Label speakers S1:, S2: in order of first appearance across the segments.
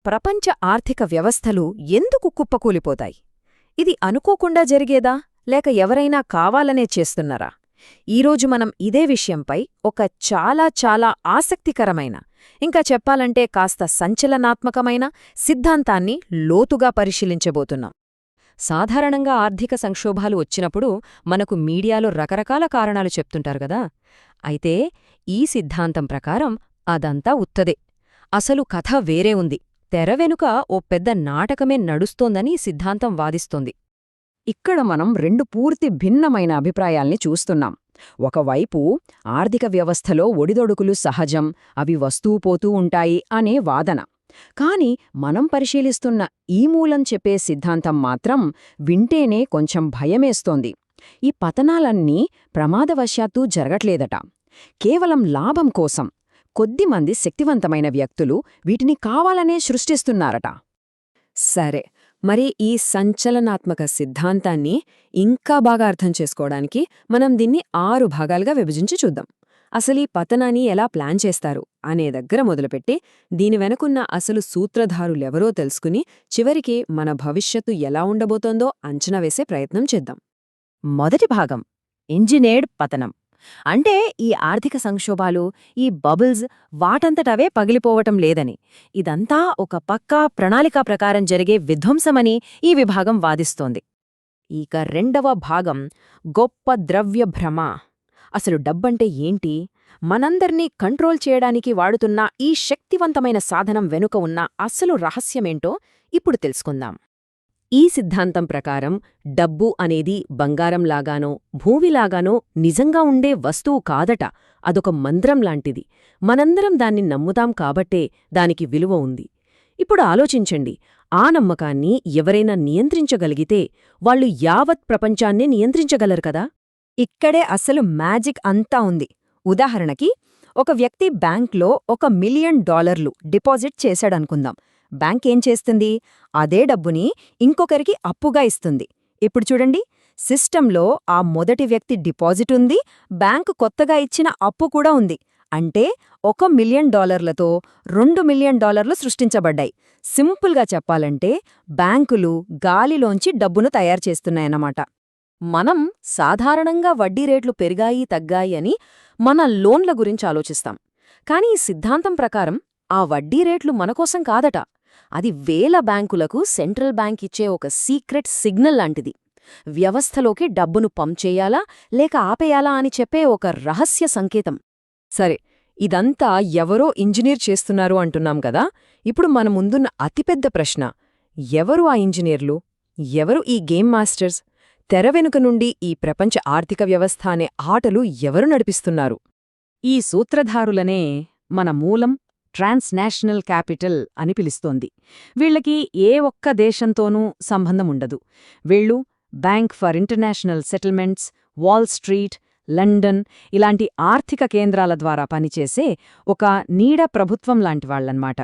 S1: ప్రపంచ ఆర్థిక వ్యవస్థలు ఎందుకు కుప్పకూలిపోతాయి? ఇది అనుకోకుండా జరిగేదా లేక ఎవరైనా కావాలనే చేస్తున్నారా? ఈరోజు మనం ఇదే విషయంపై ఒక చాలా ఆసక్తికరమైన, ఇంకా చెప్పాలంటే కాస్త సంచలనాత్మకమైన సిద్ధాంతాన్ని లోతుగా పరిశీలించబోతున్నాం. సాధారణంగా ఆర్థిక సంక్షోభాలు వచ్చినప్పుడు మనకు మీడియాలో రకరకాల కారణాలు చెప్తుంటారు గదా. అయితే ఈ సిద్ధాంతం ప్రకారం అదంతా ఉత్తదే. అసలు కథ వేరే ఉంది. తెర వెనుక ఓ పెద్ద నాటకమే నడుస్తోందని ఈ సిద్ధాంతం వాదిస్తోంది. ఇక్కడ మనం రెండు పూర్తి భిన్నమైన అభిప్రాయాల్ని చూస్తున్నాం. ఒకవైపు ఆర్థిక వ్యవస్థలో ఒడిదొడుకులు సహజం, అవి వస్తూపోతూ ఉంటాయి అనే వాదన. కాని మనం పరిశీలిస్తున్న ఈ మూలం చెప్పే సిద్ధాంతం మాత్రం వింటేనే కొంచెం భయమేస్తోంది. ఈ పతనాలన్నీ ప్రమాదవశాత్తూ జరగట్లేదట. కేవలం లాభం కోసం కొద్దిమంది శక్తివంతమైన వ్యక్తులు వీటిని కావాలనే సృష్టిస్తున్నారట. సరే, మరి ఈ సంచలనాత్మక సిద్ధాంతాన్ని ఇంకా బాగా అర్థం చేసుకోవడానికి మనం దీన్ని 6 భాగాలుగా విభజించి చూద్దాం. అసలీ పతనాన్ని ఎలా ప్లాన్ చేస్తారు అనే దగ్గర మొదలుపెట్టి దీని వెనుకున్న అసలు సూత్రధారులెవరో తెలుసుకుని చివరికి మన భవిష్యత్తు ఎలా ఉండబోతోందో అంచనా వేసే ప్రయత్నం చేద్దాం. మొదటి భాగం, ఇంజినీర్డ్ పతనం. అంటే ఈ ఆర్థిక సంక్షోభాలు, ఈ బబుల్స్ వాటంతటవే పగిలిపోవటం లేదని, ఇదంతా ఒక పక్కా ప్రణాళికా ప్రకారం జరిగే విధ్వంసమని ఈ విభాగం వాదిస్తోంది. ఇక రెండవ భాగం, గొప్ప ద్రవ్య భ్రమ. అసలు డబ్బంటే ఏంటి, మనందర్నీ కంట్రోల్ చేయడానికి వాడుతున్న ఈ శక్తివంతమైన సాధనం వెనుక ఉన్న అసలు రహస్యమేంటో ఇప్పుడు తెలుసుకుందాం. ఈ సిద్ధాంతం ప్రకారం డబ్బు అనేది బంగారంలాగానో భూమిలాగానో నిజంగా ఉండే వస్తువు కాదట. అదొక మంత్రంలాంటిది. మనందరం దాన్ని నమ్ముతాం కాబట్టే దానికి విలువ ఉంది. ఇప్పుడు ఆలోచించండి, ఆ నమ్మకాన్ని ఎవరైనా నియంత్రించగలిగితే వాళ్ళు యావత్ ప్రపంచాన్నే నియంత్రించగలరు కదా. ఇక్కడే అసలు మ్యాజిక్ అంతా ఉంది. ఉదాహరణకి, ఒక వ్యక్తి బ్యాంక్లో $1 మిలియన్ డిపాజిట్ చేశాడనుకుందాం. బ్యాంక్ ఏం చేస్తుంది? అదే డబ్బుని ఇంకొకరికి అప్పుగా ఇస్తుంది. ఇప్పుడు చూడండి, సిస్టంలో ఆ మొదటి వ్యక్తి డిపాజిట్ ఉంది, బ్యాంకు కొత్తగా ఇచ్చిన అప్పు కూడా ఉంది. అంటే $1 మిలియన్ $2 మిలియన్ సృష్టించబడ్డాయి. సింపుల్గా చెప్పాలంటే బ్యాంకులు గాలిలోంచి డబ్బును తయారు చేస్తున్నాయన్నమాట. మనం సాధారణంగా వడ్డీ రేట్లు పెరిగాయి తగ్గాయి అని మన లోన్ల గురించి ఆలోచిస్తాం. కానీ ఈ సిద్ధాంతం ప్రకారం ఆ వడ్డీ రేట్లు మనకోసం కాదట. అది వేల బ్యాంకులకు సెంట్రల్ బ్యాంక్ ఇచ్చే ఒక సీక్రెట్ సిగ్నల్ లాంటిది. వ్యవస్థలోకి డబ్బును పంప్ చేయాలా లేక ఆపేయాలా అని చెప్పే ఒక రహస్య సంకేతం. సరే, ఇదంతా ఎవరో ఇంజనీర్ చేస్తున్నారు అంటున్నాం కదా. ఇప్పుడు మన ముందున్న అతిపెద్ద ప్రశ్న, ఎవరు ఆ ఇంజనీర్లు? ఎవరు ఈ గేమ్ మాస్టర్స్? తెర వెనుక నుండి ఈ ప్రపంచ ఆర్థిక వ్యవస్థ అనే ఆటలు ఎవరు నడిపిస్తున్నారు? ఈ సూత్రధారులనే మన మూలం ట్రాన్స్నేషనల్ క్యాపిటల్ అని పిలుస్తోంది. వీళ్లకి ఏ ఒక్క దేశంతోనూ సంబంధముండదు. వీళ్ళు bank for international settlements, wall street, London ఇలాంటి ఆర్థిక కేంద్రాల ద్వారా పనిచేసే ఒక నీడ ప్రభుత్వం లాంటివాళ్లన్మాట.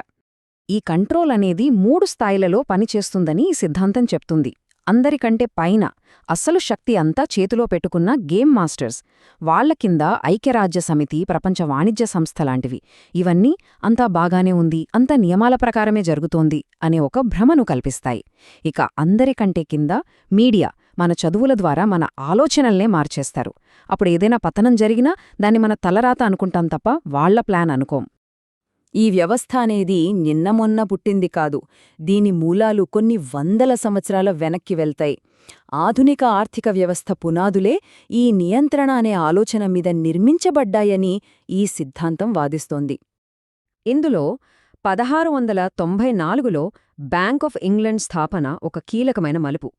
S1: ఈ కంట్రోల్ అనేది 3 స్థాయిలలో పనిచేస్తుందని ఈ సిద్ధాంతం చెప్తుంది. అందరికంటే పైన అస్సలు శక్తి అంతా చేతిలో పెట్టుకున్న గేమ్ మాస్టర్స్, వాళ్ల కింద ఐక్యరాజ్య సమితి, ప్రపంచ వాణిజ్య సంస్థ లాంటివి. ఇవన్నీ అంతా బాగానే ఉంది, అంతా నియమాల ప్రకారమే జరుగుతోంది అనే ఒక భ్రమను కల్పిస్తాయి. ఇక అందరికంటే కింద మీడియా, మన చదువుల ద్వారా మన ఆలోచనల్నే మార్చేస్తారు. అప్పుడు ఏదైనా పతనం జరిగినా దాన్ని మన తలరాత అనుకుంటాం తప్ప వాళ్ల ప్లాన్ అనుకోం. ఈ వ్యవస్థ అనేది నిన్న మొన్న పుట్టింది కాదు. దీని మూలాలు కొన్ని వందల సంవత్సరాల వెనక్కి వెళ్తాయి. ఆధునిక ఆర్థిక వ్యవస్థ పునాదులే ఈ నియంత్రణ అనే ఆలోచన మీద నిర్మించబడ్డాయని ఈ సిద్ధాంతం వాదిస్తోంది. ఇందులో 1694లో బ్యాంక్ ఆఫ్ ఇంగ్లండ్ స్థాపన ఒక కీలకమైన మలుపు.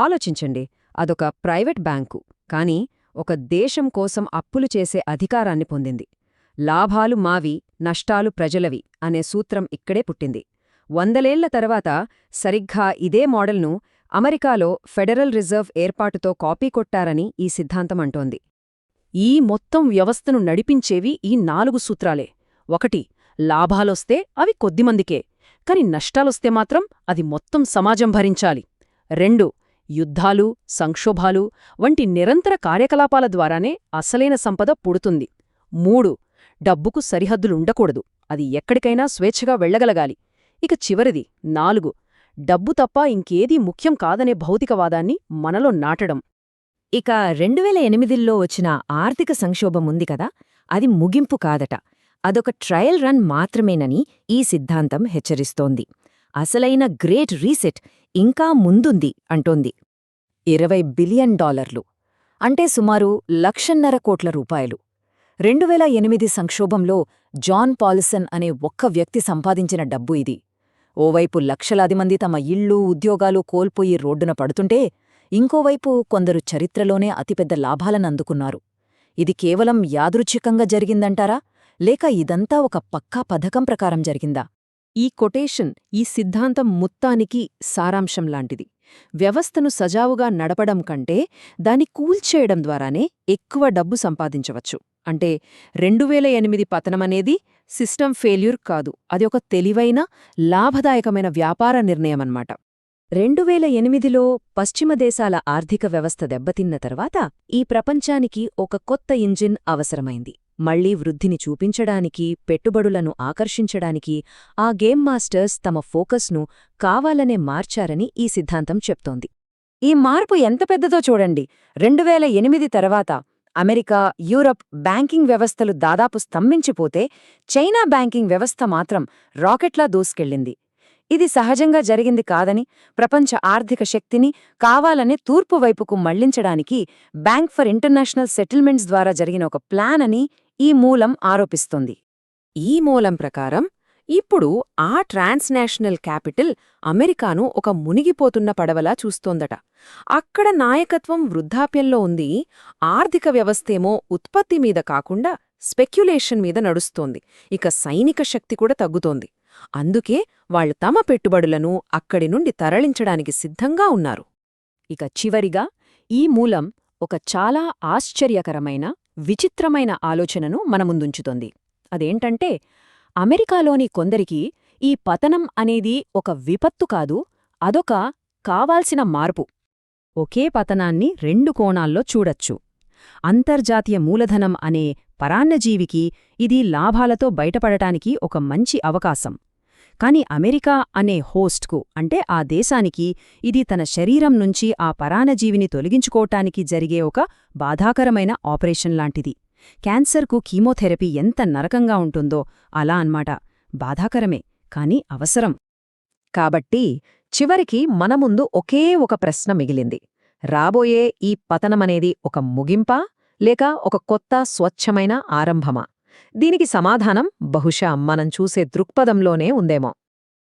S1: ఆలోచించండి, అదొక ప్రైవేట్ బ్యాంకు, కానీ ఒక దేశం కోసం అప్పులు చేసే అధికారాన్ని పొందింది. లాభాలు మావి, నష్టాలు ప్రజలవి అనే సూత్రం ఇక్కడే పుట్టింది. 100 తర్వాత సరిగ్గా ఇదే మోడల్ను అమెరికాలో ఫెడరల్ రిజర్వ్ ఏర్పాటుతో కాపీ కొట్టారని ఈ సిద్ధాంతం అంటోంది. ఈ మొత్తం వ్యవస్థను నడిపించేవి ఈ 4 సూత్రాలే. 1, లాభాలొస్తే అవి కొద్దిమందికే, కాని నష్టాలొస్తే మాత్రం అది మొత్తం సమాజం భరించాలి. 2, యుద్ధాలు, సంక్షోభాలు వంటి నిరంతర కార్యకలాపాల ద్వారానే అసలైన సంపద పుడుతుంది. 3, డబ్బుకు సరిహద్దులుండకూడదు, అది ఎక్కడికైనా స్వేచ్ఛగా వెళ్లగలగాలి.
S2: ఇక చివరిది 4 డబ్బు తప్ప ఇంకేదీ ముఖ్యం కాదనే భౌతికవాదాన్ని మనలో నాటడం.
S1: ఇక 2008లో వచ్చిన ఆర్థిక సంక్షోభం ఉంది కదా, అది ముగింపు కాదట. అదొక ట్రయల్ రన్ మాత్రమేనని ఈ సిద్ధాంతం హెచ్చరిస్తోంది. అసలైన గ్రేట్ రీసెట్ ఇంకా ముందుంది అంటోంది. $20 బిలియన్, అంటే సుమారు ₹1,50,00,000. 2008 సంక్షోభంలో జాన్ పాలిసన్ అనే ఒక్క వ్యక్తి సంపాదించిన డబ్బు ఇది. ఓవైపు లక్షలాది మంది తమ ఇళ్ళు, ఉద్యోగాలు కోల్పోయి రోడ్డున పడుతుంటే, ఇంకోవైపు కొందరు చరిత్రలోనే అతిపెద్ద లాభాలనందుకున్నారు. ఇది కేవలం యాదృచ్ఛికంగా జరిగిందంటారా, లేక ఇదంతా ఒక పక్కా పథకం ప్రకారం జరిగిందా?
S2: ఈ కొటేషన్ ఈ సిద్ధాంతం మొత్తానికి సారాంశం లాంటిది. వ్యవస్థను సజావుగా నడపడం కంటే దాన్ని కూల్చేయడం ద్వారానే ఎక్కువ డబ్బు సంపాదించవచ్చు. అంటే 2008 పతనమనేది సిస్టమ్ ఫెయిల్యూర్ కాదు, అది ఒక తెలివైన, లాభదాయకమైన వ్యాపార నిర్ణయమన్నమాట.
S1: 2008లో పశ్చిమ దేశాల ఆర్థిక వ్యవస్థ దెబ్బతిన్న తర్వాత ఈ ప్రపంచానికి ఒక కొత్త ఇంజిన్ అవసరమైంది. మళ్లీ వృద్ధిని చూపించడానికి, పెట్టుబడులను ఆకర్షించడానికి ఆ గేమ్ మాస్టర్స్ తమ ఫోకస్ను కావాలనే మార్చారని ఈ సిద్ధాంతం చెప్తోంది. ఈ మార్పు ఎంత పెద్దదో చూడండి. 2008 తర్వాత అమెరికా, యూరప్ బ్యాంకింగ్ వ్యవస్థలు దాదాపు స్తంభించిపోతే, చైనా బ్యాంకింగ్ వ్యవస్థ మాత్రం రాకెట్లా దూసుకెళ్ళింది. ఇది సహజంగా జరిగింది కాదని, ప్రపంచ ఆర్థిక శక్తిని కావాలనే తూర్పు వైపుకు మళ్లించడానికి బ్యాంక్ ఫర్ ఇంటర్నేషనల్ సెటిల్మెంట్స్ ద్వారా జరిగిన ఒక ప్లాన్ అని ఈ మూలం ఆరోపిస్తోంది.
S2: ఈ మూలం ప్రకారం ఇప్పుడు ఆ ట్రాన్స్నేషనల్ క్యాపిటల్ అమెరికాను ఒక మునిగిపోతున్న పడవలా చూస్తోందట. అక్కడ నాయకత్వం వృద్ధాప్యంలో ఉంది, ఆర్థిక వ్యవస్థేమో ఉత్పత్తి మీద కాకుండా స్పెక్యులేషన్ మీద నడుస్తోంది. ఇక సైనిక శక్తి కూడా తగ్గుతోంది. అందుకే వాళ్లు తమ పెట్టుబడులను అక్కడి నుండి తరలించడానికి సిద్ధంగా ఉన్నారు.
S1: ఇక చివరిగా ఈ మూలం ఒక చాలా ఆశ్చర్యకరమైన, విచిత్రమైన ఆలోచనను మన ముందుంచుతోంది. అదేంటంటే, అమెరికాలోని కొందరికి ఈ పతనం అనేది ఒక విపత్తు కాదు, అదొక కావాల్సిన మార్పు. ఒకే పతనాన్ని 2 కోణాల్లో చూడొచ్చు. అంతర్జాతీయ మూలధనం అనే పరాన్నజీవికి ఇది లాభాలతో బయటపడటానికి ఒక మంచి అవకాశం. కాని అమెరికా అనే హోస్ట్కు, అంటే ఆ దేశానికి, ఇది తన శరీరం నుంచి ఆ పరాన్నజీవిని తొలగించుకోవటానికి జరిగే ఒక బాధాకరమైన ఆపరేషన్ లాంటిది. క్యాన్సర్కు కీమోథెరపీ ఎంత నరకంగా ఉంటుందో అలా అన్మాట. బాధాకరమే, కాని అవసరం. కాబట్టి చివరికి మన ముందు ఒకే ఒక ప్రశ్న మిగిలింది. రాబోయే ఈ పతనమనేది ఒక ముగింపా, లేక ఒక కొత్త స్వచ్ఛమైన ఆరంభమా? దీనికి సమాధానం బహుశా మనం చూసే దృక్పథంలోనే ఉందేమో.